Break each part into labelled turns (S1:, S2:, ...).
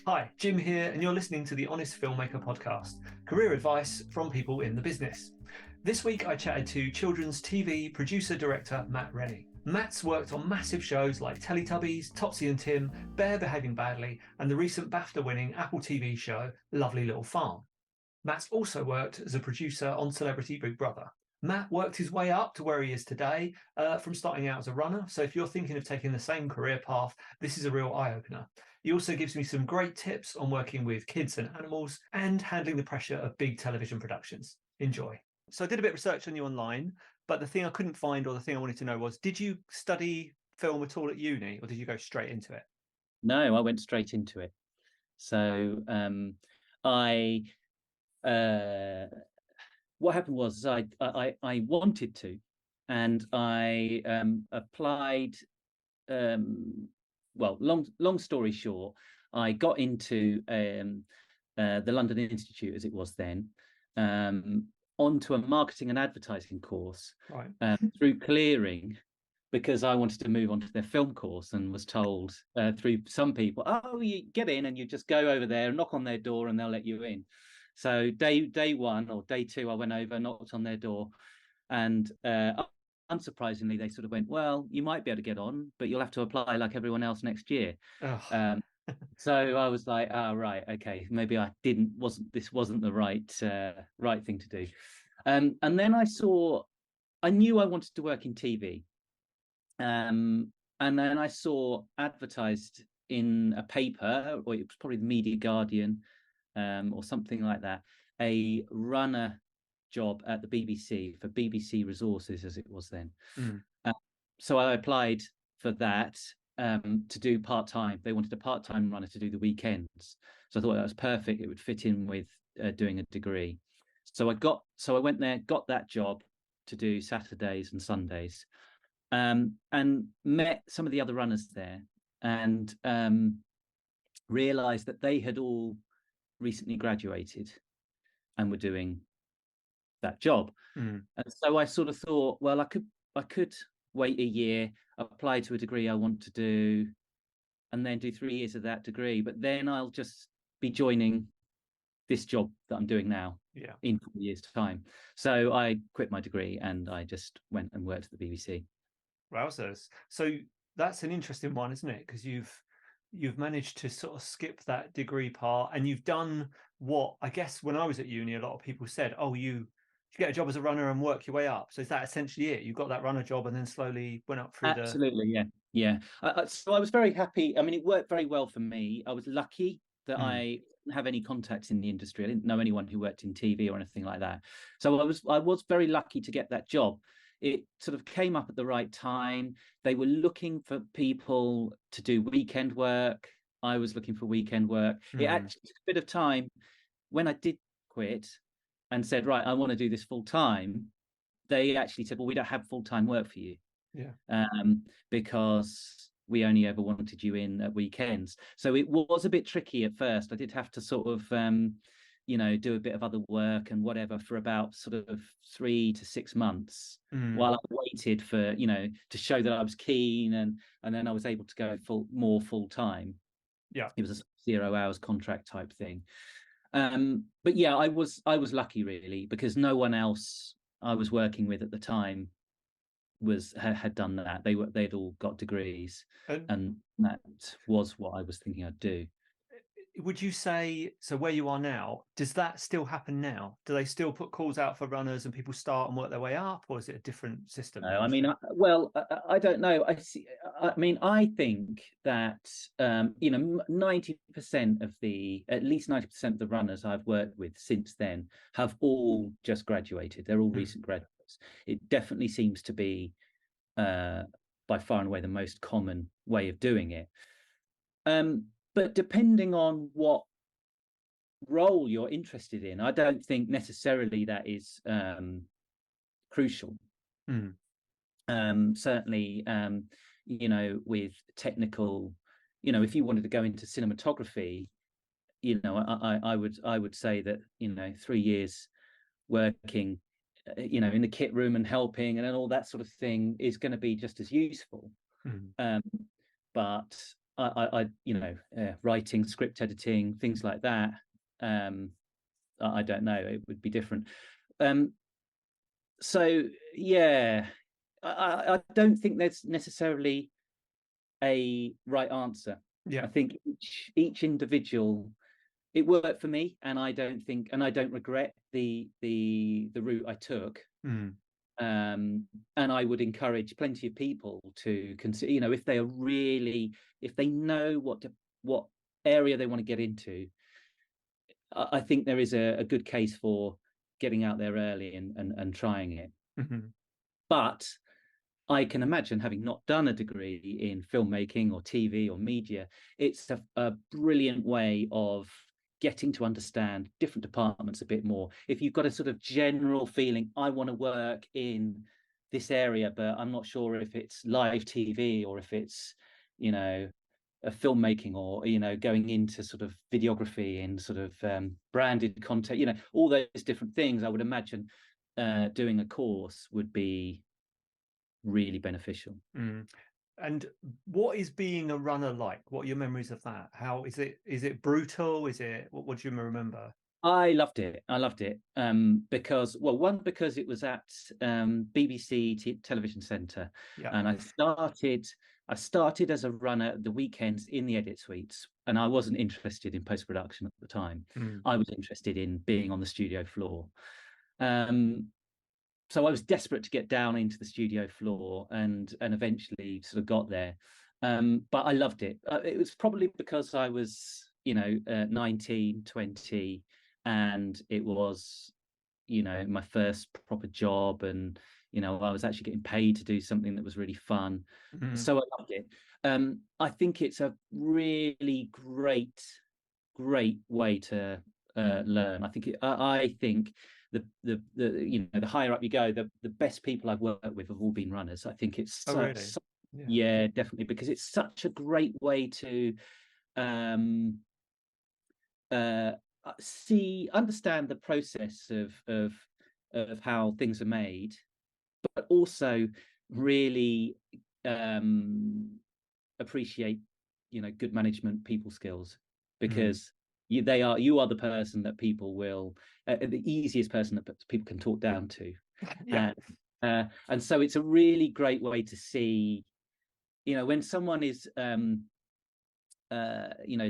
S1: Hi, Jim here, and you're listening to the Honest Filmmaker podcast, career advice from people in the business. This week I chatted to children's TV producer-director Matt Rene. Matt's worked on massive shows like Teletubbies, Topsy and Tim, Bear Behaving Badly, and the recent BAFTA-winning Apple TV show Lovely Little Farm. Matt's also worked as a producer on Celebrity Big Brother. Matt worked his way up to where he is today from starting out as a runner. So if you're thinking of taking the same career path, this is a real eye-opener. He also gives me some great tips on working with kids and animals and handling the pressure of big television productions. Enjoy. So I did a bit of research on you online, but the thing I couldn't find, or the thing I wanted to know was, did you study film at all at uni, or did you go straight into it?
S2: No, I went straight into it. So I what happened was I wanted to, and I applied. Well, long story short, I got into the London Institute, as it was then, onto a marketing and advertising course,
S1: right,
S2: through clearing, because I wanted to move on to their film course, and was told through some people, oh, you get in and you just go over there and knock on their door and they'll let you in. So day one or day two, I went over, knocked on their door, and unsurprisingly, they sort of went, well, you might be able to get on, but you'll have to apply like everyone else next year. So I was like, oh, right, okay, maybe this wasn't the right thing to do. And then I knew I wanted to work in TV. And then I saw advertised in a paper, or it was probably the Media Guardian, or something like that, a runner job at the BBC for BBC Resources, as it was then. So I applied for that to do part-time. They wanted a part-time runner to do the weekends. So I thought that was perfect. It would fit in with doing a degree. So I went there, got that job to do Saturdays and Sundays, and met some of the other runners there, and realized that they had all recently graduated and were doing that job. And so I sort of thought, well, I could wait a year, apply to a degree I want to do, and then do 3 years of that degree, but then I'll just be joining this job that I'm doing now in 4 years' time. So I quit my degree and I just went and worked at the BBC.
S1: Wowzers. So that's an interesting one, isn't it? Because you've managed to sort of skip that degree part, and you've done what I guess when I was at uni, a lot of people said, oh, you get a job as a runner and work your way up. So is that essentially it? You got that runner job and then slowly went up through
S2: Absolutely, yeah. So I was very happy. I mean, it worked very well for me. I was lucky that I didn't have any contacts in the industry. I didn't know anyone who worked in TV or anything like that. So I was very lucky to get that job. It sort of came up at the right time. They were looking for people to do weekend work. I was looking for weekend work. It actually took a bit of time. When I did quit and said, right, I want to do this full time, they actually said, well, we don't have full-time work for you. Because we only ever wanted you in at weekends. So it was a bit tricky at first. I did have to sort of do a bit of other work and whatever for about sort of 3 to 6 months while I waited for to show that I was keen, and then I was able to go more full time. It was a 0 hours contract type thing. But yeah, I was lucky really, because no one else I was working with at the time had done that. They'd all got degrees, and that was what I was thinking I'd do.
S1: Would you say, so where you are now, does that still happen now? Do they still put calls out for runners and people start and work their way up, or is it a different system?
S2: No, I mean, I don't know. I think that 90% of at least 90% of the runners I've worked with since then have all just graduated. They're all recent graduates. It definitely seems to be by far and away the most common way of doing it. But depending on what role you're interested in, I don't think necessarily that is crucial. Certainly, with technical, if you wanted to go into cinematography, I would say that 3 years working, in the kit room and helping and all that sort of thing is going to be just as useful. But writing, script editing, things like that. I don't know, it would be different. So yeah, I don't think there's necessarily a right answer.
S1: Yeah.
S2: I think each individual, it worked for me, and I don't regret the route I took.
S1: Mm.
S2: And I would encourage plenty of people to consider, if they know what area they want to get into. I think there is a good case for getting out there early and trying it.
S1: Mm-hmm.
S2: But I can imagine, having not done a degree in filmmaking or TV or media, it's a brilliant way of getting to understand different departments a bit more. If you've got a sort of general feeling, I want to work in this area, but I'm not sure if it's live TV or if it's, a filmmaking, or, going into sort of videography and sort of branded content, all those different things, I would imagine doing a course would be really beneficial.
S1: Mm. And what is being a runner like? What are your memories of that? How is it? Is it brutal? Is it what do you remember?
S2: I loved it. Because, well, one, because it was at BBC Television Centre,
S1: Yeah.
S2: and I started as a runner at the weekends in the edit suites, and I wasn't interested in post production at the time.
S1: Mm.
S2: I was interested in being on the studio floor. So I was desperate to get down into the studio floor, and eventually sort of got there. But I loved it. It was probably because I was 19, 20, and it was my first proper job, and I was actually getting paid to do something that was really fun.
S1: Mm.
S2: So I loved it. I think it's a really great way to learn. I think the higher up you go, the best people I've worked with have all been runners. I think it's
S1: Oh, really?
S2: yeah, definitely, because it's such a great way to understand the process of how things are made, but also really appreciate good management, people skills, because you are the person that people will the easiest person that people can talk down to.
S1: Yeah.
S2: And so it's a really great way to see when someone is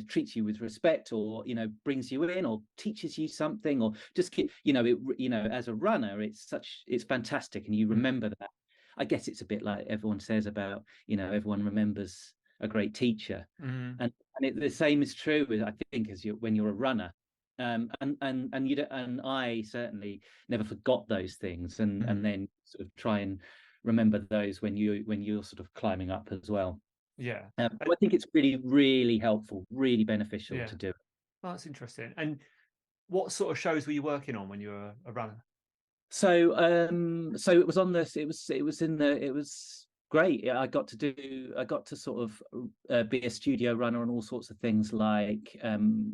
S2: treats you with respect, or brings you in, or teaches you something, or just keep as a runner, it's fantastic, and you remember that. I guess it's a bit like everyone says about everyone remembers a great teacher. And the same is true I think as when you're a runner. And you don't, and I certainly never forgot those things, and then sort of try and remember those when you're sort of climbing up as well.
S1: Yeah.
S2: I think it's really, really helpful, really beneficial
S1: Yeah.
S2: to do it.
S1: Oh, that's interesting. And what sort of shows were you working on when you were a runner?
S2: So it was on this. It was great. I got to sort of be a studio runner on all sorts of things, like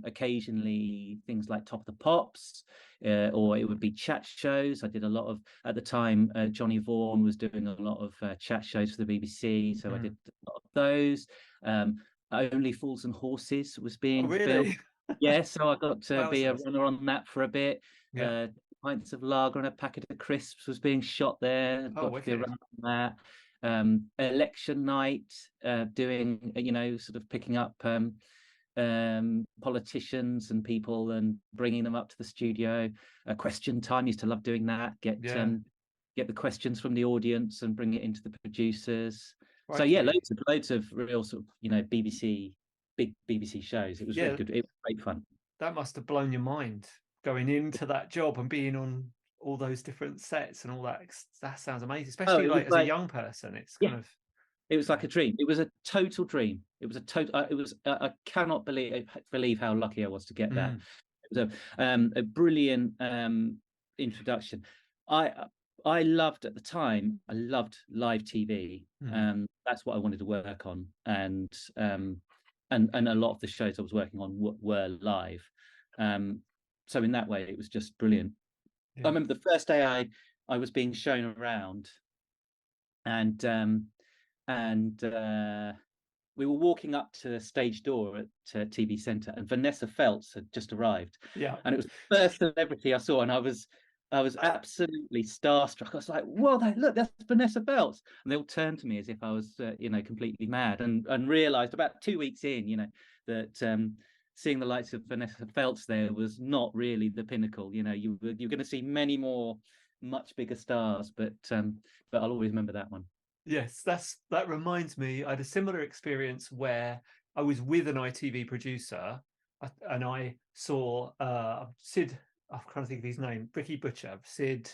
S2: occasionally things like Top of the Pops, or it would be chat shows. I did a lot of, at the time, Johnny Vaughan was doing a lot of chat shows for the BBC, so I did a lot of those. Only Fools and Horses was being filmed.
S1: Really?
S2: Yeah, so I got to be a
S1: Wowzers.
S2: runner on that for a bit.
S1: Yeah.
S2: Pints of lager and a packet of crisps was being shot there.
S1: Oh,
S2: Got to be
S1: wicked.
S2: around that. Election night, doing sort of picking up politicians and people and bringing them up to the studio. Question time, used to love doing that. Get the questions from the audience and bring it into the producers.
S1: Right.
S2: So yeah, loads of real sort of big BBC shows. It was really good. It was great fun.
S1: That must have blown your mind, going into that job and being on all those different sets and all that. That sounds amazing, especially as a young person. It's kind of,
S2: it was like a dream. It was a total dream. It was a total. I cannot believe how lucky I was to get that. It was a brilliant introduction. I loved, at the time, I loved live TV. That's what I wanted to work on, and a lot of the shows I was working on were live. So in that way, it was just brilliant. I remember the first day I was being shown around, and we were walking up to the stage door at TV Centre, and Vanessa Feltz had just arrived.
S1: Yeah.
S2: And it was the first celebrity I saw, and I was absolutely starstruck. I was like, "Whoa, look, that's Vanessa Feltz!" And they all turned to me as if I was, completely mad, and realised about 2 weeks in, that seeing the likes of Vanessa Feltz there was not really the pinnacle. You're going to see many more, much bigger stars, but I'll always remember that one.
S1: Yes, that reminds me. I had a similar experience where I was with an ITV producer, and I saw Sid. I'm trying to think of his name. Ricky Butcher. Sid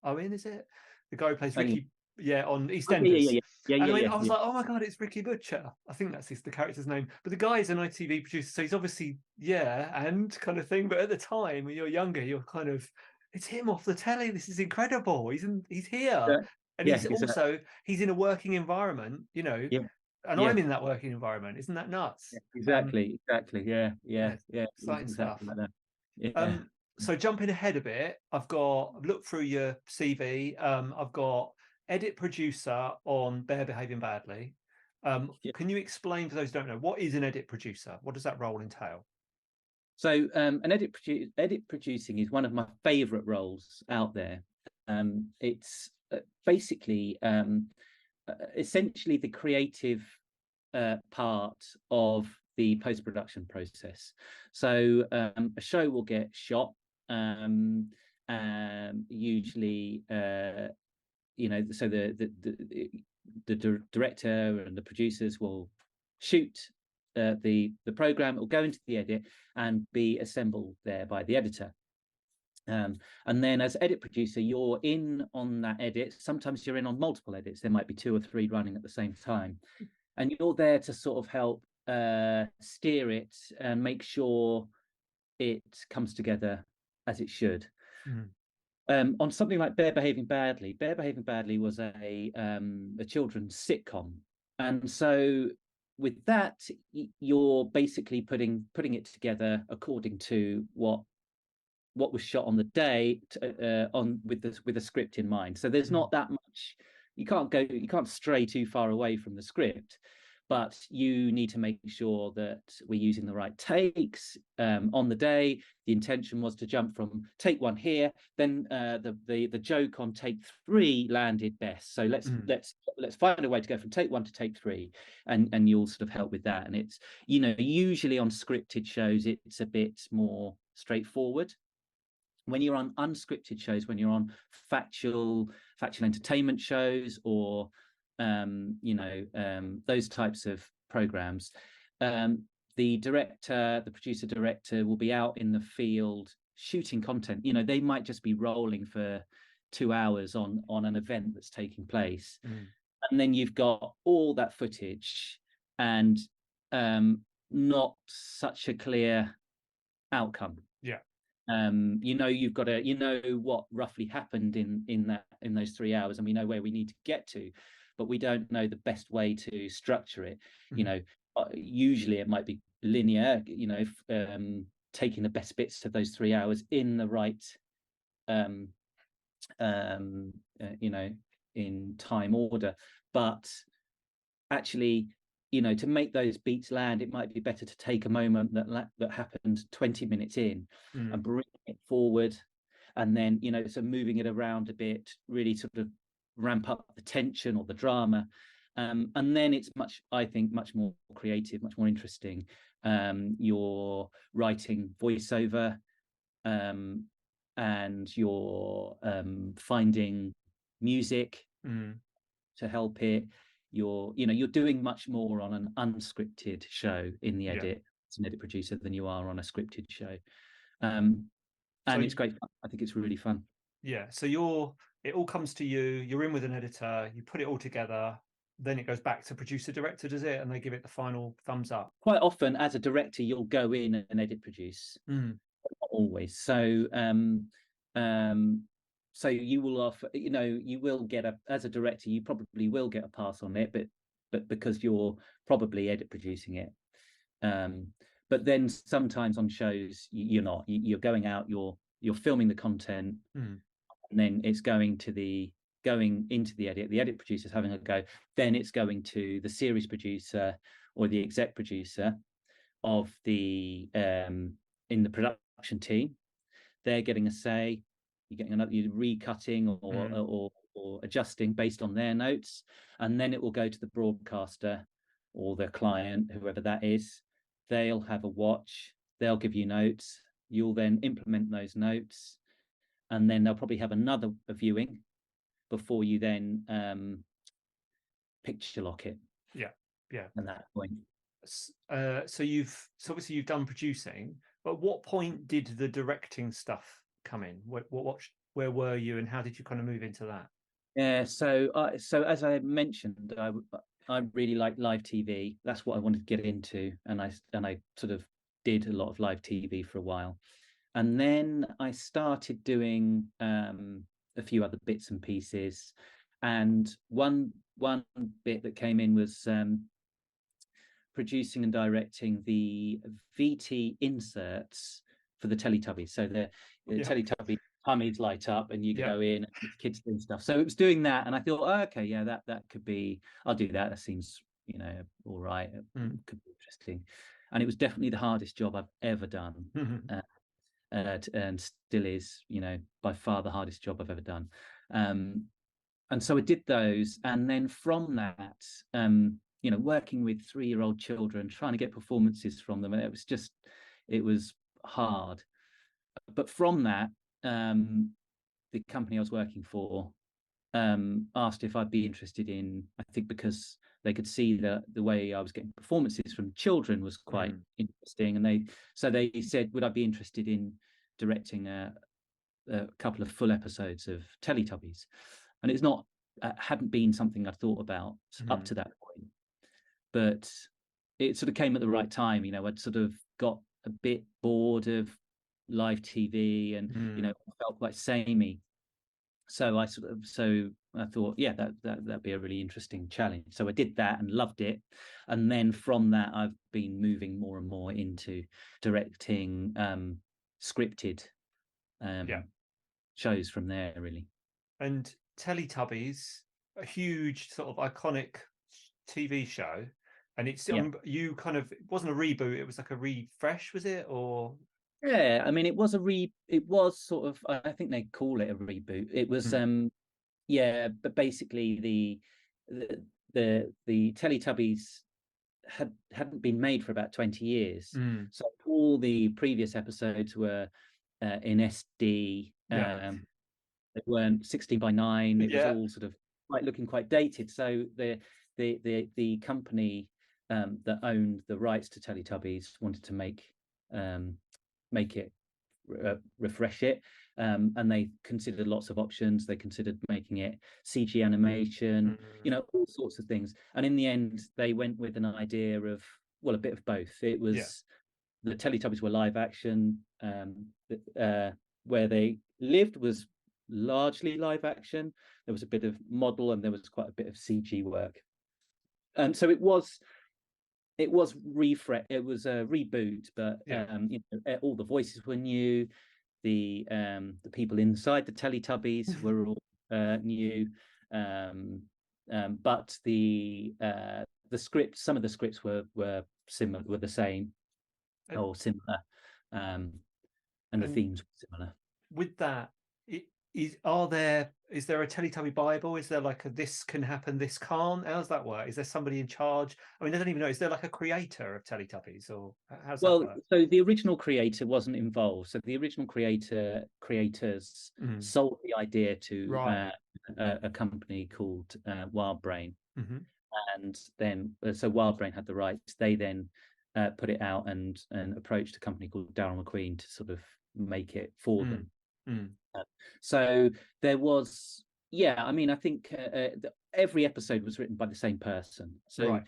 S1: Owen, is it? The guy who plays Ricky? Yeah, on EastEnders. And I was like, oh my God, it's Ricky Butcher. I think that's the character's name. But the guy is an ITV producer, so he's obviously, and kind of thing. But at the time, when you're younger, you're kind of, it's him off the telly. This is incredible. He's here. And he's also, he's in a working environment, and I'm in that working environment. Isn't that nuts?
S2: Exactly. Yeah.
S1: Exciting stuff.
S2: Like that.
S1: So jumping ahead a bit, I've looked through your CV. I've got edit producer on Bear Behaving Badly. Can you explain to those who don't know, what is an edit producer? What does that role entail?
S2: So an edit producing is one of my favorite roles out there. It's basically essentially the creative part of the post-production process. So a show will get shot, usually so the director and the producers will shoot the program. It will go into the edit and be assembled there by the editor. And then as edit producer, you're in on that edit. Sometimes you're in on multiple edits. There might be 2 or 3 running at the same time. And you're there to sort of help steer it and make sure it comes together as it should. On something like Bear Behaving Badly was a children's sitcom. And so with that, you're basically putting it together according to what was shot on the day with a script in mind. So there's not that much. You can't stray too far away from the script, but you need to make sure that we're using the right takes on the day. The intention was to jump from take 1 here, then the joke on take 3 landed best. So let's find a way to go from take 1 to take 3, and you'll sort of help with that. And it's usually on scripted shows it's a bit more straightforward. When you're on unscripted shows, when you're on factual entertainment shows, or those types of programs, the producer director will be out in the field shooting content. They might just be rolling for 2 hours on an event that's taking place, and then you've got all that footage and not such a clear outcome. You've got to what roughly happened in those 3 hours, and we know where we need to get to, but we don't know the best way to structure it. Usually it might be linear, taking the best bits of those 3 hours in the right in time order, but actually to make those beats land, it might be better to take a moment that happened 20 minutes in and bring it forward, and then so moving it around a bit, really sort of ramp up the tension or the drama, and then it's much more creative, much more interesting. You're writing voiceover, and you're finding music to help it. You're doing much more on an unscripted show in the edit as an edit producer than you are on a scripted show, and it's great fun. I think it's really fun.
S1: So it all comes to you're in with an editor, you put it all together, then it goes back to producer director, does it, and they give it the final thumbs up?
S2: Quite often as a director you'll go in and edit produce, not always. So so you will offer, you will get as a director, you probably will get a pass on it, but because you're probably edit producing it. But then sometimes on shows you're not. You're going out, you're filming the content, and then it's going into the edit. The edit producer's having a go. Then it's going to the series producer, or the exec producer of the in the production team. They're getting a say. You're getting another, you're recutting or adjusting based on their notes, and then it will go to the broadcaster or the client, whoever that is. They'll have a watch. They'll give you notes. You'll then implement those notes, and then they'll probably have another viewing before you then picture lock it.
S1: Yeah.
S2: At that point.
S1: So obviously you've done producing, but what point did the directing stuff come in? Where were you, and how did you kind of move into that?
S2: Yeah, so as I mentioned, I really like live TV. That's what I wanted to get into, and I sort of did a lot of live TV for a while, and then I started doing a few other bits and pieces, and one bit that came in was producing and directing the VT inserts for the Teletubbies. So the Teletubby tummies light up and you go in and the kids doing stuff. So it was doing that, and I thought, oh, okay, yeah, that could be, I'll do that. That seems, all right. It could be interesting. And it was definitely the hardest job I've ever done. And still is, by far the hardest job I've ever done. And so I did those, and then from that, working with 3-year-old children, trying to get performances from them, and it was hard. But from that, the company I was working for asked if I'd be interested in, I think because they could see the way I was getting performances from children was quite interesting, and they said, would I be interested in directing a couple of full episodes of Teletubbies? And it's not hadn't been something I'd thought about up to that point, but it sort of came at the right time. I'd sort of got a bit bored of live TV, and felt quite samey. So I thought, yeah, that'd be a really interesting challenge. So I did that and loved it, and then from that I've been moving more and more into directing scripted shows from there, really.
S1: And Teletubbies, a huge sort of iconic TV show, and it's you kind of, it wasn't a reboot, it was like a refresh, was it? Or
S2: yeah, I mean, it was sort of, I think they call it a reboot. It was but basically the Teletubbies hadn't been made for about 20 years. So all the previous episodes were in SD. They weren't 16:9. It was all sort of looking quite dated. So the company that owned the rights to Teletubbies wanted to make it, refresh it, and they considered lots of options. They considered making it CG animation, all sorts of things. And in the end, they went with an idea of, well, a bit of both. It was the Teletubbies were live action. Where they lived was largely live action. There was a bit of model, and there was quite a bit of CG work. And so it was refresh. It was a reboot, but all the voices were new. The people inside the Teletubbies were all new. But the script, some of the scripts were similar, were the same or similar, and the themes were similar.
S1: With that, is there a Teletubby Bible? Is there like this can happen, this can't? How does that work? Is there somebody in charge? I mean, I don't even know. Is there like a creator of Teletubbies, or how's that work?
S2: So the original creator wasn't involved. So the original creators sold the idea to a company called Wild Brain, and then so Wild Brain had the rights. They then put it out and approached a company called Darryl McQueen to sort of make it for them. So there was, I mean, I think every episode was written by the same person. So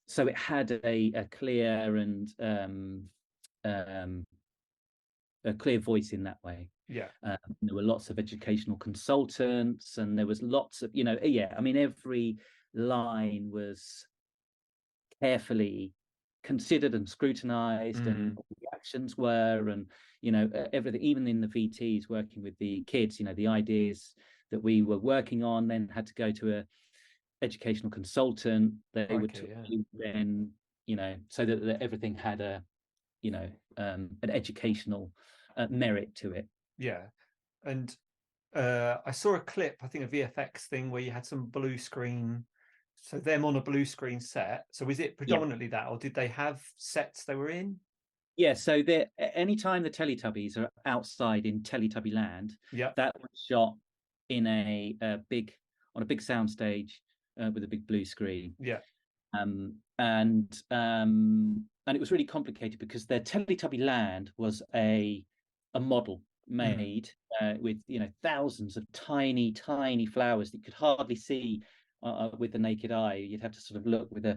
S2: so it had a clear and a clear voice in that way. There were lots of educational consultants, and there was lots of, I mean, every line was carefully considered and scrutinized, and all the actions were, and everything, even in the VTs working with the kids, the ideas that we were working on then had to go to a educational consultant. They would then so that everything had a, an educational merit to it.
S1: Yeah. And I saw a clip, I think a VFX thing, where you had some blue screen, so them on a blue screen set. So is it predominantly that, or did they have sets they were in?
S2: Yeah, so anytime the Teletubbies are outside in Teletubby Land,
S1: Yeah.
S2: that was shot in a big soundstage with a big blue screen.
S1: Yeah.
S2: And it was really complicated because their Teletubby Land was a model made with thousands of tiny flowers that you could hardly see with the naked eye. You'd have to sort of look with a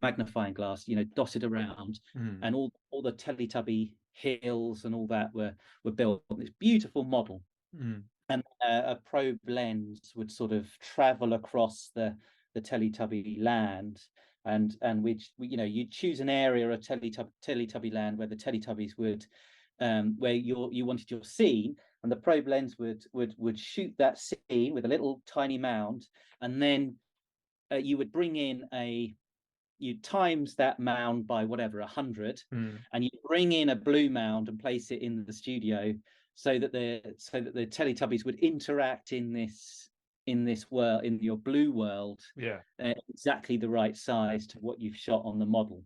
S2: magnifying glass, dotted around, and all the Teletubby hills and all that were built on this beautiful model. And a probe lens would sort of travel across the Teletubby Land, and which you'd choose an area of Teletubby Land where the Teletubbies would where you wanted your scene, and the probe lens would shoot that scene with a little tiny mound, and then you would bring in you times that mound by whatever 100, and you bring in a blue mound and place it in the studio so that the Teletubbies would interact in this world, in your blue world, exactly the right size to what you've shot on the model.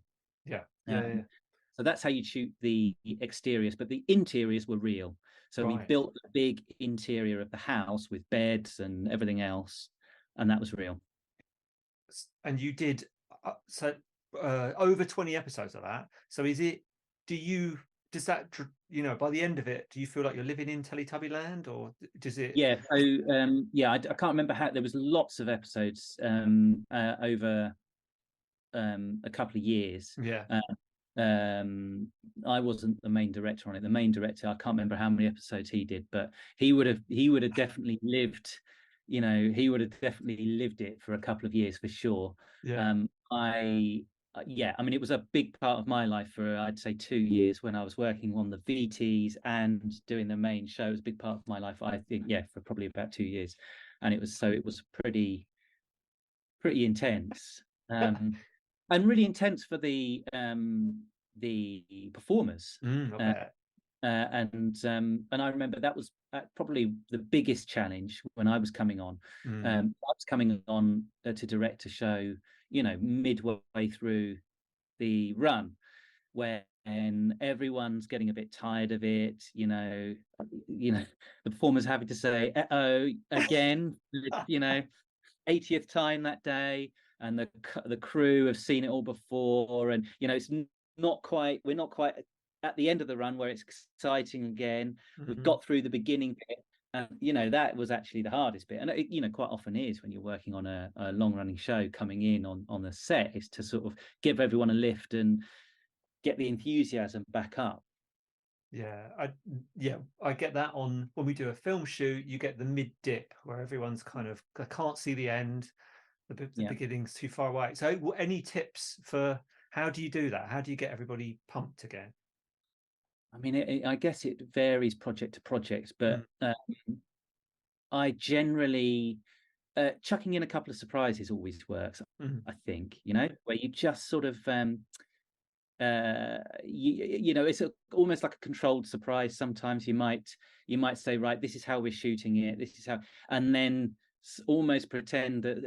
S2: So that's how you shoot the exteriors, but the interiors were real. So we built a big interior of the house with beds and everything else, and that was real.
S1: And you did over 20 episodes of that. So does that by the end of it, do you feel like you're living in Teletubby Land, or does it?
S2: Yeah. So I can't remember how. There was lots of episodes over a couple of years. I wasn't the main director on it. The main director, I can't remember how many episodes he did, but he would have definitely lived, he would have definitely lived it for a couple of years for sure. I mean, it was a big part of my life for, I'd say, 2 years when I was working on the VTs and doing the main show. It was a big part of my life, I think, for probably about 2 years. And it was pretty intense. And really intense for the performers. And I remember that was probably the biggest challenge when I was coming on. I was coming on to direct a show, midway through the run, when everyone's getting a bit tired of it. The performers having to say "uh-oh" again, 80th time that day, and the crew have seen it all before, and we're not quite at the end of the run where it's exciting again. We've got through the beginning bit, and that was actually the hardest bit, and it quite often is when you're working on a long-running show. Coming in on the set is to sort of give everyone a lift and get the enthusiasm back up.
S1: I get that on when we do a film shoot. You get the mid dip where everyone's kind of, I can't see the end, the beginning's too far away. So any tips for how do you do that? How do you get everybody pumped again?
S2: I mean, I guess it varies project to project, but I generally chucking in a couple of surprises always works. I think, where you just sort of it's almost like a controlled surprise. Sometimes you might say, right, this is how we're shooting it, this is how, and then almost pretend that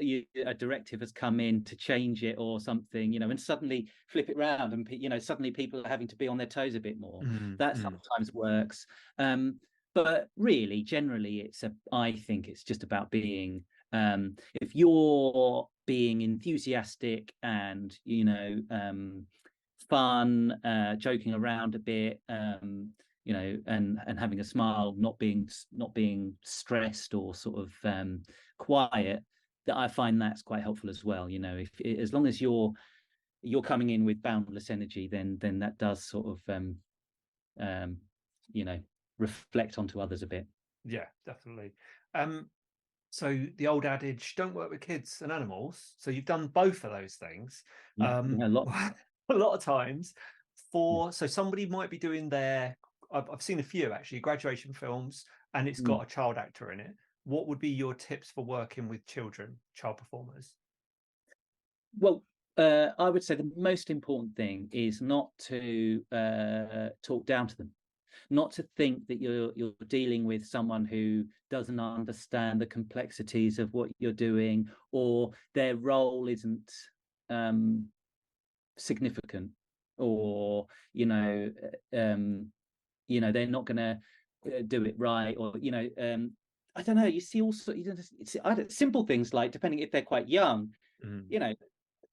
S2: a directive has come in to change it or something, and suddenly flip it around, and suddenly people are having to be on their toes a bit more. That sometimes works, but really generally I think it's just about being, if you're being enthusiastic and fun, joking around a bit, and having a smile, not being stressed or sort of quiet, that I find that's quite helpful as well. As long as you're coming in with boundless energy, then that does sort of reflect onto others a bit.
S1: Yeah, definitely. So the old adage, don't work with kids and animals. So you've done both of those things.
S2: A lot.
S1: A lot of times so somebody might be doing I've seen a few actually, graduation films, and it's got a child actor in it. What would be your tips for working with child performers?
S2: Well, I would say the most important thing is not to talk down to them, not to think that you're dealing with someone who doesn't understand the complexities of what you're doing, or their role isn't significant, or they're not going to do it right, or I don't know. You see also simple things like, depending if they're quite young,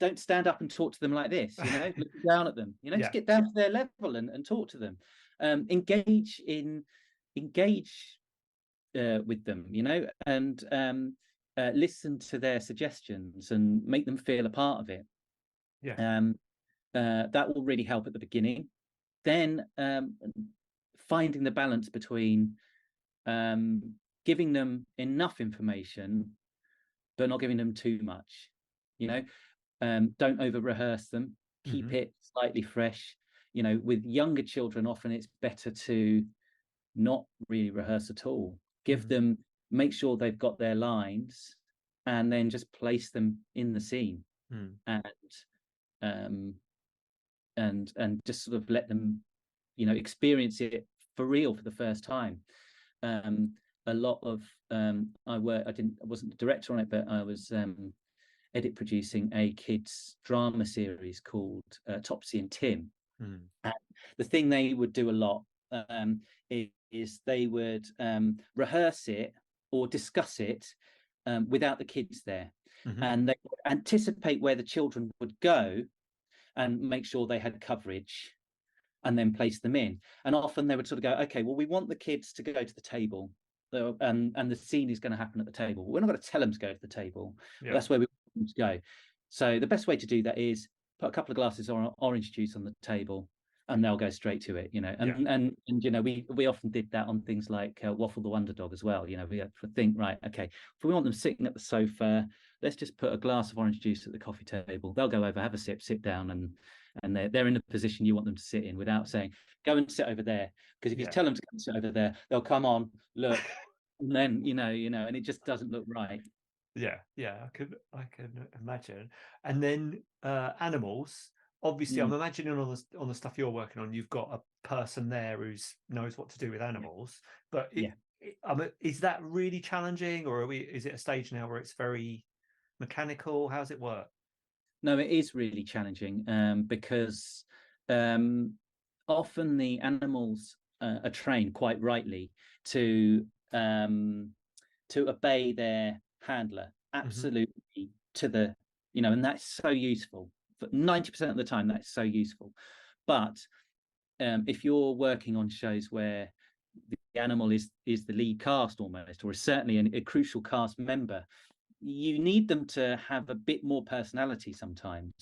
S2: don't stand up and talk to them like this, look down at them, just get down to their level and talk to them. Engage with them, and listen to their suggestions and make them feel a part of it. That will really help at the beginning. Then finding the balance between giving them enough information but not giving them too much. Don't over rehearse them, keep it slightly fresh. With younger children, often it's better to not really rehearse at all. Give them, make sure they've got their lines, and then just place them in the scene. And just sort of let them experience it for real for the first time. A lot of I wasn't the director on it, but I was edit producing a kids drama series called Topsy and Tim. And the thing they would do a lot is they would rehearse it or discuss it without the kids there, and they would anticipate where the children would go and make sure they had coverage, and then place them in. And often they would sort of go, okay, well, we want the kids to go to the table, and the scene is going to happen at the table. We're not going to tell them to go to the table. But that's where we want them to go. So the best way to do that is put a couple of glasses of orange juice on the table, and they'll go straight to it. And we often did that on things like Waffle the Wonder Dog as well. We had to think, right, okay, if we want them sitting at the sofa, let's just put a glass of orange juice at the coffee table. They'll go over, have a sip, sit down, and they're in the position you want them to sit in, without saying, go and sit over there. Because if you tell them to go and sit over there, they'll come on, look, and then and it just doesn't look right.
S1: I can imagine. And then animals, obviously, I'm imagining on the stuff you're working on, you've got a person there who knows what to do with animals. But is that really challenging, or is it a stage now where it's very mechanical? How's it work?
S2: No, it is really challenging, because often the animals are trained quite rightly to obey their handler absolutely to the, and that's so useful. For 90% of the time, that's so useful. But if you're working on shows where the animal is the lead cast almost, or is certainly a crucial cast member, you need them to have a bit more personality sometimes.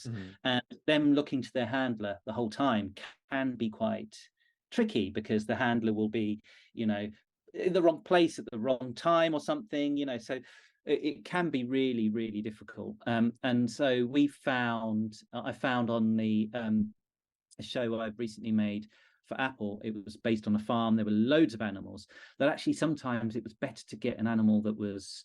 S2: And them looking to their handler the whole time can be quite tricky, because the handler will be, in the wrong place at the wrong time or something, so it can be really, really difficult. And so I found on the a show I've recently made for Apple, it was based on a farm. There were loads of animals, that actually sometimes it was better to get an animal that was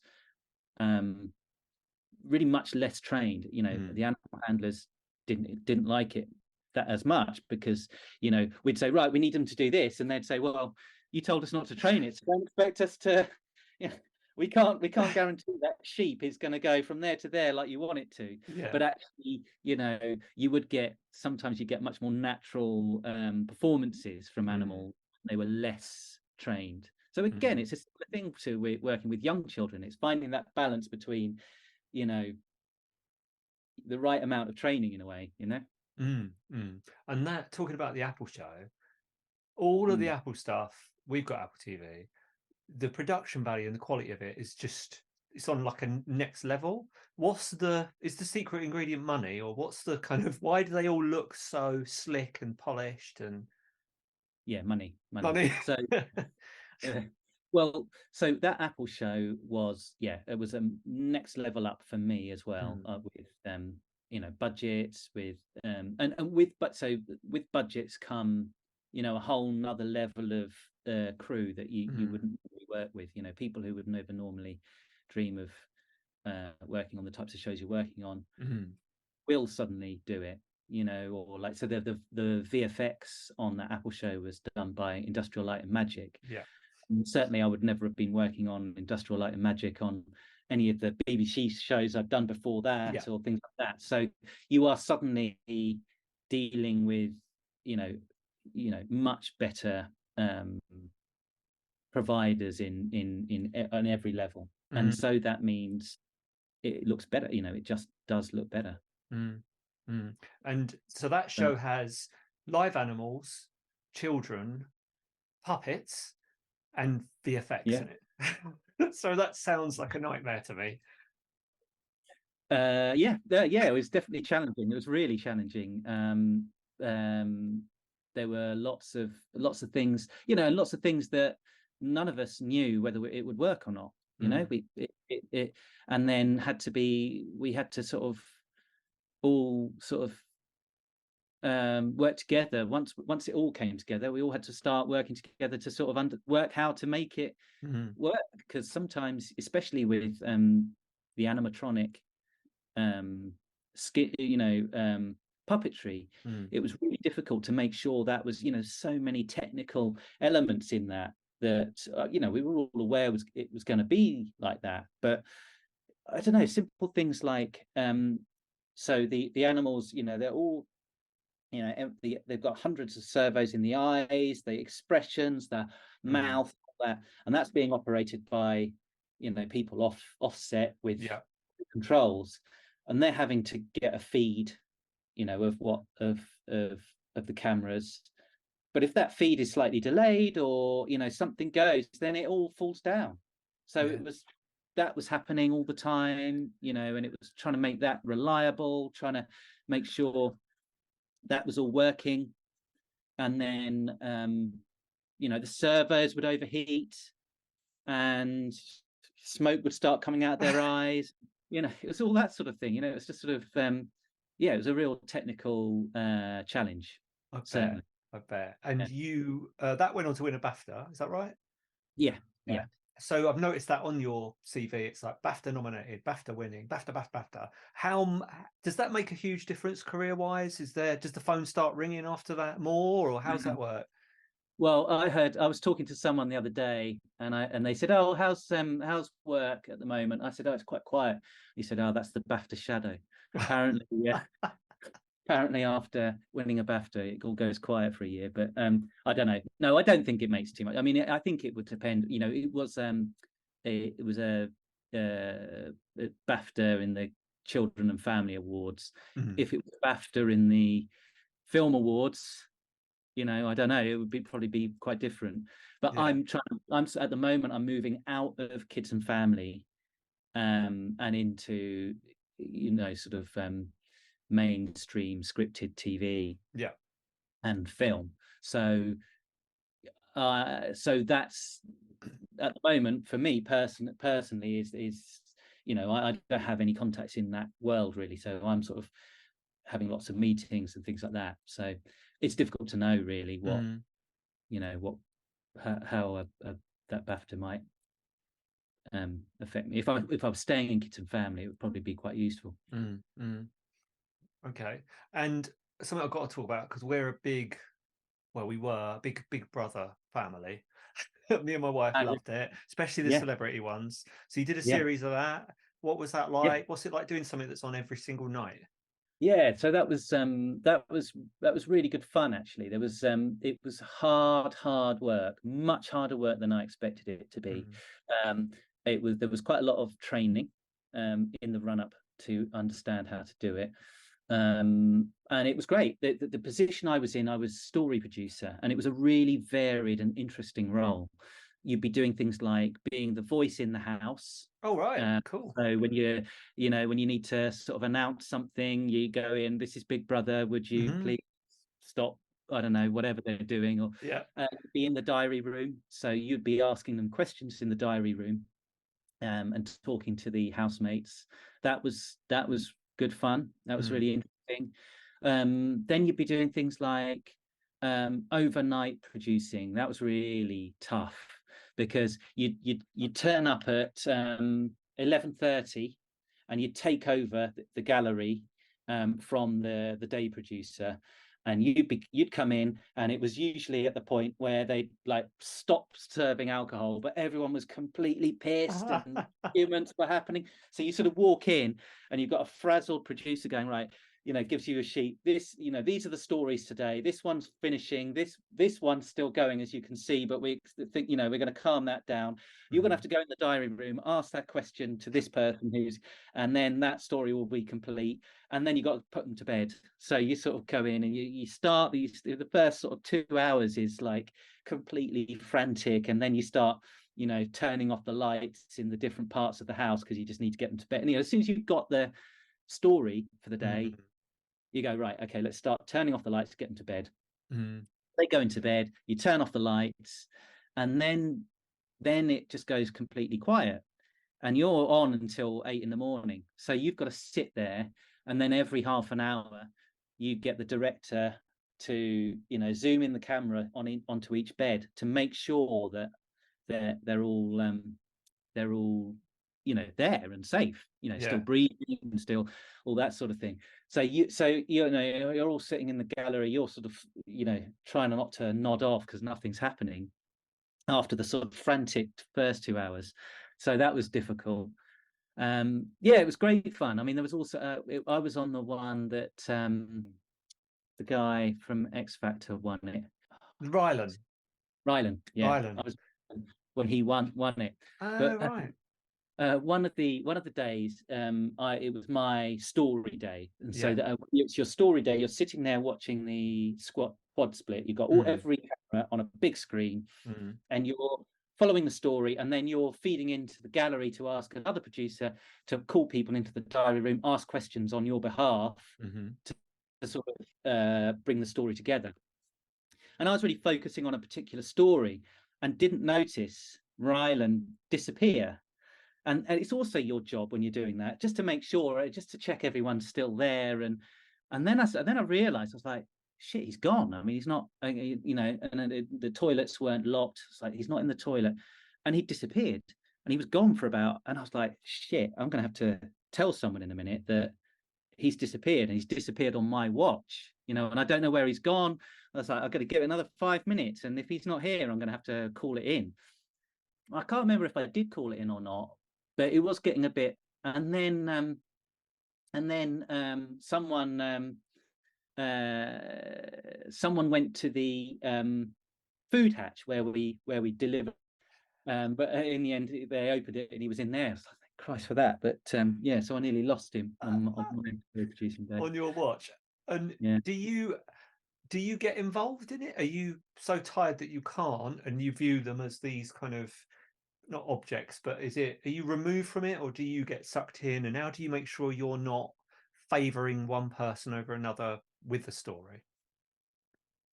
S2: really much less trained. The animal handlers didn't like it that as much, because we'd say, right, we need them to do this, and they'd say, well, you told us not to train it, so don't expect us to we can't guarantee that sheep is going to go from there to there like you want it to. But actually, sometimes you get much more natural performances from animals. They were less trained. So again, it's a similar thing to working with young children. It's finding that balance between the right amount of training, in a way.
S1: And that, talking about the Apple show, all of the Apple stuff, we've got Apple TV, the production value and the quality of it is just, it's on like a next level. Is the secret ingredient money, or what's the kind of, why do they all look so slick and polished? And
S2: money.
S1: So
S2: well, so that Apple show was, it was a next level up for me as well, with budgets, with with budgets come a whole nother level of crew that you wouldn't really work with, people who would never normally dream of working on the types of shows you're working on. will suddenly do it, you know, or like, so the VFX on that Apple show was done by Industrial Light and Magic.
S1: Yeah.
S2: And certainly I would never have been working on Industrial Light and Magic on any of the BBC shows I've done before that,
S1: Yeah.
S2: or things like that. So you are suddenly dealing with, you know, much better providers on every level. And so that means it looks better, you know, it just does look better.
S1: And so that show has live animals, children, puppets, and VFX in it. So that sounds like a nightmare to me.
S2: It was definitely challenging. It was really challenging. There were lots of things, you know, lots of things that none of us knew whether it would work or not. You know, it and then we had to sort of all sort of work together. Once it all came together, we all had to start working together to sort of work how to make it work, because sometimes, especially with the animatronic puppetry, it was really difficult to make sure that was, you know, so many technical elements in that you know, we were all aware it was going to be like that, but I don't know, simple things like so the animals, you know, they're all, you know, they've got hundreds of servos in the eyes, the expressions, the mouth, that, and that's being operated by, you know, people offset with controls, and they're having to get a feed, you know, of the cameras. But if that feed is slightly delayed, or, you know, something goes, then it all falls down. So that was happening all the time, you know, and it was trying to make that reliable, trying to make sure that was all working. And then you know, the servos would overheat and smoke would start coming out their eyes. You know, it was all that sort of thing. You know, it was just sort of it was a real technical challenge.
S1: I bet. And you that went on to win a BAFTA, is that right?
S2: Yeah.
S1: So I've noticed that on your CV, it's like BAFTA nominated, BAFTA winning, BAFTA. How does that make a huge difference career-wise? Does the phone start ringing after that more, or how's that work?
S2: Well, I was talking to someone the other day, and they said, "Oh, how's work at the moment?" I said, "Oh, it's quite quiet." He said, "Oh, that's the BAFTA shadow." Apparently, apparently after winning a BAFTA, it all goes quiet for a year. But I don't know. No, I don't think it makes too much. I mean, I think it would depend. You know, it was a BAFTA in the Children and Family Awards. If it was BAFTA in the Film Awards, you know, I don't know, it would probably be quite different. But I'm at the moment, I'm moving out of Kids and Family and into, you know, sort of mainstream scripted TV and film. So that's at the moment for me personally is you know, I don't have any contacts in that world really, so I'm sort of having lots of meetings and things like that. So it's difficult to know really what you know, how that BAFTA might affect me. If I was staying in Kids and Family, it would probably be quite useful.
S1: Okay. And something I've got to talk about, because we were a big brother family. Me and my wife loved it, especially the celebrity ones. So you did a series of that. What was that like? What's it like doing something that's on every single night?
S2: Yeah, so that was really good fun actually. There was it was hard work, much harder work than I expected it to be. There was quite a lot of training in the run up to understand how to do it. And it was great. The position I was in, I was story producer, and it was a really varied and interesting role. You'd be doing things like being the voice in the house.
S1: Oh, right. Cool.
S2: So when you need to sort of announce something, you go in, "This is Big Brother, would you please stop, I don't know, whatever they're doing," or be in the diary room. So you'd be asking them questions in the diary room and talking to the housemates. That was good fun. That was really interesting. Then you'd be doing things like overnight producing. That was really tough, because you'd turn up at 11:30 and you'd take over the gallery from the day producer, and you'd come in, and it was usually at the point where they like stopped serving alcohol, but everyone was completely pissed and arguments were happening. So you sort of walk in, and you've got a frazzled producer going, right, gives you a sheet. This, these are the stories today. This one's finishing. This one's still going, as you can see, but we think, we're going to calm that down. You're going to have to go in the diary room, ask that question to this person and then that story will be complete. And then you got to put them to bed. So you sort of go in and you start the first sort of 2 hours is like completely frantic. And then you start, turning off the lights in the different parts of the house because you just need to get them to bed. And, as soon as you've got the story for the day, you go, right, okay, let's start turning off the lights to get them to bed. They go into bed, you turn off the lights, and then it just goes completely quiet. And you're on until 8 a.m. So you've got to sit there, and then every half an hour, you get the director to, zoom in the camera onto each bed to make sure that they're all there and safe, still breathing and still all that sort of thing. So you're all sitting in the gallery, you're sort of trying not to nod off because nothing's happening after the sort of frantic first 2 hours. So that was difficult. It was great fun. I mean, there was also I was on the one that the guy from X Factor won it.
S1: Rylan,
S2: yeah.
S1: Rylan.
S2: I was when he won it.
S1: Right.
S2: One of the days, it was my story day, and so it's your story day. You're sitting there watching the quad split. You've got every camera on a big screen, and you're following the story, and then you're feeding into the gallery to ask another producer to call people into the diary room, ask questions on your behalf to sort of bring the story together. And I was really focusing on a particular story and didn't notice Rylan disappear. And it's also your job when you're doing that, just to make sure, just to check everyone's still there. And then I realized, I was like, shit, he's gone. I mean, he's not, and the toilets weren't locked. It's like, he's not in the toilet, and he disappeared, and he was gone for about, and I was like, shit, I'm going to have to tell someone in a minute that he's disappeared, and he's disappeared on my watch, and I don't know where he's gone. I was like, I've got to give it another 5 minutes. And if he's not here, I'm going to have to call it in. I can't remember if I did call it in or not, but it was getting a bit. And then someone went to the food hatch where we deliver. But in the end, they opened it and he was in there. So thank Christ for that. But so I nearly lost him on my producing day.
S1: On your watch. And do you get involved in it? Are you so tired that you can't, and you view them as these kind of, not objects, but are you removed from it, or do you get sucked in? And how do you make sure you're not favoring one person over another with the story?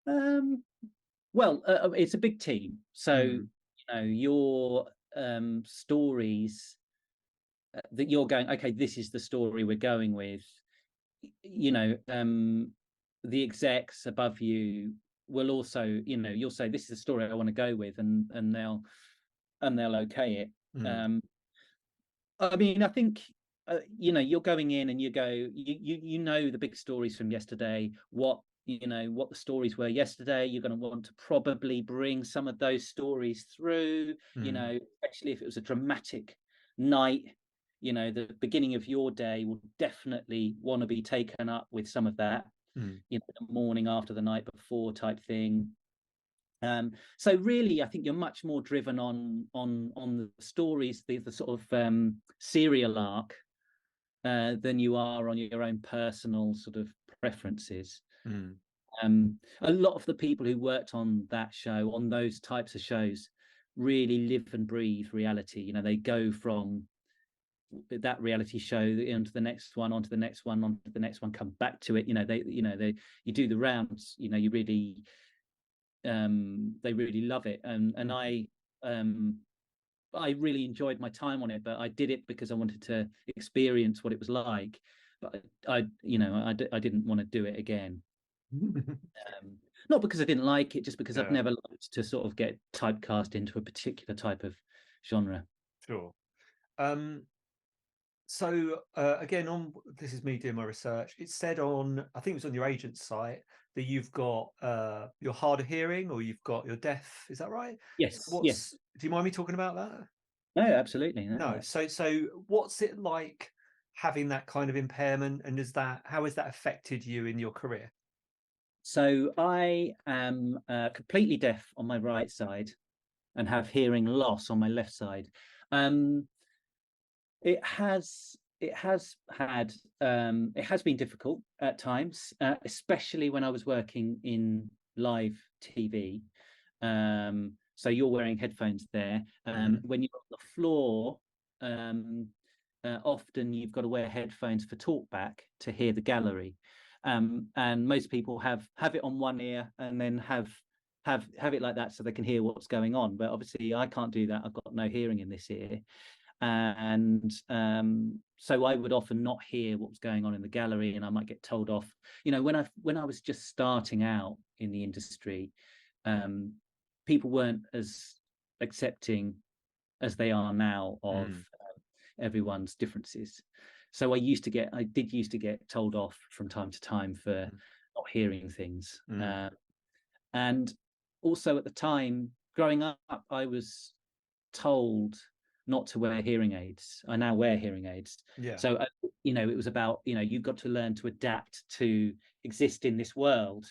S2: Well, it's a big team, so your stories that you're going, okay, this is the story we're going with. The execs above you will also, you'll say, this is the story I want to go with, and they'll okay it. I mean, I think you're going in and you go, you the big stories from yesterday, what the stories were yesterday. You're going to want to probably bring some of those stories through, especially if it was a dramatic night. The beginning of your day will definitely want to be taken up with some of that, the morning after the night before type thing. So really, I think you're much more driven on the stories, the sort of serial arc, than you are on your own personal sort of preferences. A lot of the people who worked on that show, on those types of shows, really live and breathe reality. They go from that reality show onto the next one, onto the next one, onto the next one, come back to it. You do the rounds. You really. They really love it, and I really enjoyed my time on it, but I did it because I wanted to experience what it was like, but I didn't want to do it again. Not because I didn't like it, just because I've never liked to sort of get typecast into a particular type of genre.
S1: Sure. So again, on this is me doing my research. It said on, I think it was on your agent's site, that you've got your hard of hearing, or you've got your deaf. Is that right?
S2: Yes,
S1: What's?
S2: yes.
S1: Do you mind me talking about that?
S2: No, absolutely.
S1: No. So what's it like having that kind of impairment, and how has that affected you in your career?
S2: So I am completely deaf on my right side and have hearing loss on my left side. Um, it has been difficult at times, especially when I was working in live TV. So you're wearing headphones there. When you're on the floor, often you've got to wear headphones for talkback to hear the gallery. And most people have it on one ear and then have it like that so they can hear what's going on. But obviously I can't do that. I've got no hearing in this ear. And so I would often not hear what was going on in the gallery, and I might get told off. When I was just starting out in the industry, people weren't as accepting as they are now of everyone's differences. So I did used to get told off from time to time for not hearing things. And also at the time, growing up, I was told not to wear hearing aids. I now wear hearing aids.
S1: Yeah.
S2: So, it was about, you've got to learn to adapt to exist in this world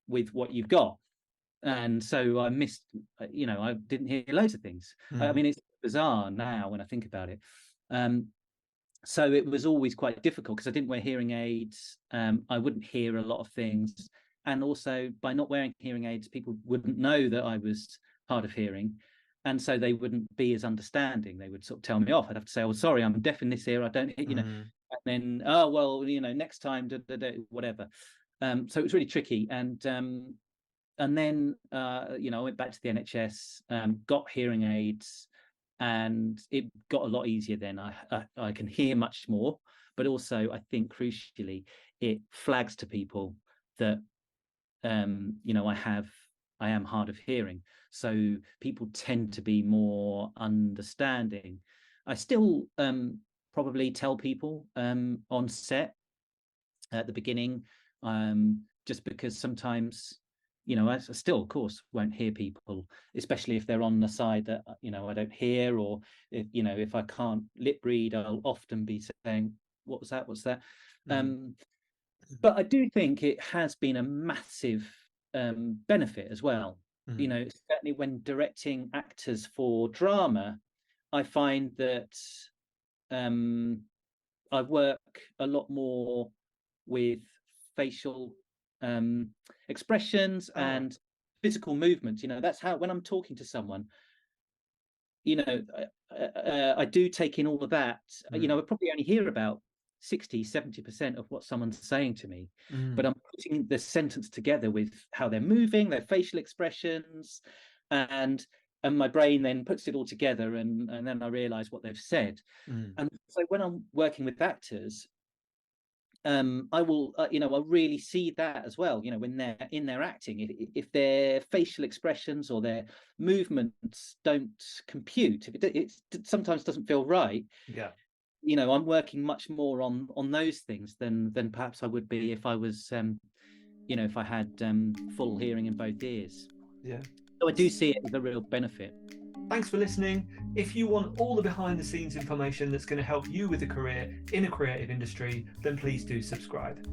S2: with what you've got. And so I missed, I didn't hear loads of things. I mean, it's bizarre now when I think about it. So it was always quite difficult because I didn't wear hearing aids. I wouldn't hear a lot of things. And also by not wearing hearing aids, people wouldn't know that I was hard of hearing. And so they wouldn't be as understanding. They would sort of tell me off. I'd have to say, "Oh, sorry, I'm deaf in this ear. I don't hear," and then, "Oh, well, next time, whatever." So it was really tricky. And then, I went back to the NHS, got hearing aids, and it got a lot easier then. I can hear much more, but also I think crucially, it flags to people that, I am hard of hearing. So people tend to be more understanding. I still probably tell people on set at the beginning, just because sometimes, I still, of course, won't hear people, especially if they're on the side that, I don't hear, or if I can't lip read, I'll often be saying, "What was that? What's that?" But I do think it has been a massive benefit as well. Certainly when directing actors for drama, I find that I work a lot more with facial expressions and physical movements. That's how, when I'm talking to someone, I do take in all of that. I probably only hear about 60-70% of what someone's saying to me, but I'm putting the sentence together with how they're moving, their facial expressions, and my brain then puts it all together, and then I realize what they've said. And so when I'm working with actors, I will, I'll really see that as well. When they're in their acting, if their facial expressions or their movements don't compute, if it sometimes doesn't feel right.
S1: Yeah.
S2: I'm working much more on those things than perhaps I would be if I was, if I had full hearing in both ears.
S1: Yeah.
S2: So I do see it as a real benefit.
S1: Thanks for listening. If you want all the behind the scenes information that's going to help you with a career in a creative industry, then please do subscribe.